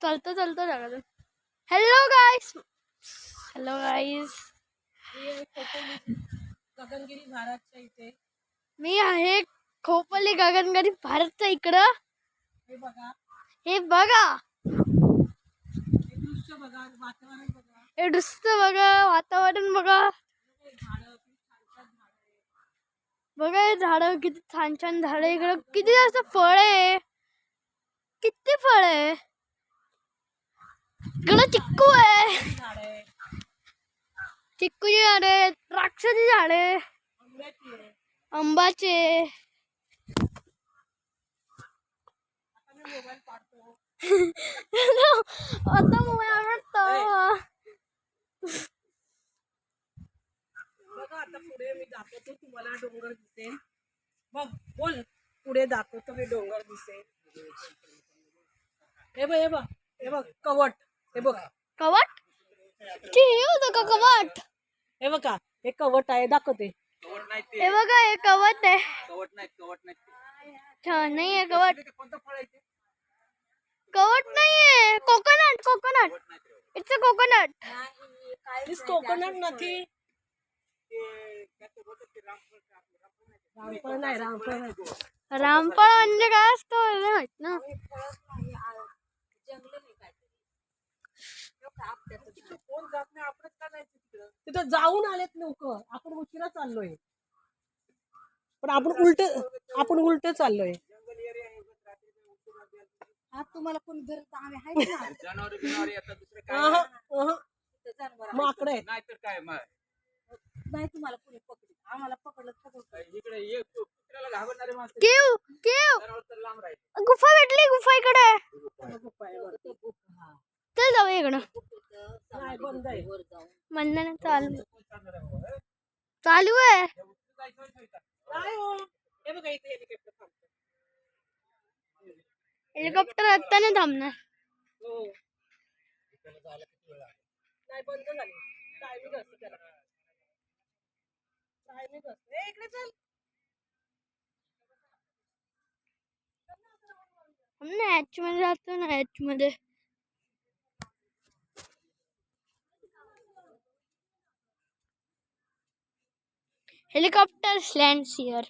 चलतो चलतो जागा. हॅलो गाईस. हॅलो गाईस. गगनगिरी भारतच्या इथे मी आहे खोपोली गगनगिरी भारतच्या इकडं. हे बघा, हे बघा, हे दृश्य बघा, वातावरण बघा, हे दृश्य बघा, वातावरण बघा. हे झाडं किती छान छान झाडं आहेत. बघा हे झाडं किती छान छान झाडं. इकडं किती जास्त फळ आहे. किती फळ आहे. इकडं चिक्कू आहे. झाड आहे, चिक्कूची झाडे, द्राक्षाची झाडे, आंब्याची आहे. आंबाचे. आता मी मोबाईल काढतो. आता मोबाईल बघा आता पुढे मी दाखवतो तुम्हाला डोंगर दिसेल. बघ बोल, पुढे दाखवतो मी डोंगर दिसेल. हे बघ, हे बघ, हे बघ कवट. हे बघ कवट. होतं का कवट. हे बघा, हे कवट आहे, दाखवते. हे बघा हे कवट आहे. कवट नाही छान नाही आहे कवट. कोणतं फळ आहे ते? कवट नाहीये. Coconut. Coconut. It's a coconut. Coconut नाही. रामफळ नाही, रामफळ नाही. रामफळ म्हणजे काय असतं मला माहित ना. कोण जात नाही, आपणच का जायचं तिकडं? तिथं जाऊन आलेत लोक, आपण उशिरा चाललोय. पण आपण उलट चाललोय. आज तुम्हाला कोणी धरत आम्ही आहे ना. जनावर येतात दुसरं काय माकडे आहेत. नाही तर काय मग नाही तुम्हाला कोणी पकडलं, आम्हाला पकडलं. इकडे ये कुत्र्याला घाबरणारे माणसं केव केव. जनावर तर लांब राहील. गुफा भेटली. गुफा इकडे. चल जाऊ इकडं. नाही बंद आहे. म्हणलं चालू चालू आहे. काय हो, हे बघा इथे हेलिकॉप्टर थांबतं. हेलिकॉप्टर आता नाही थांबणार. हो नाही बंद झाली. टायमिंग असतं त्याला. टायमिंग असतं. ए, इकडे चल. एच मध्ये जातो ना. एच मध्ये helicopters lands here.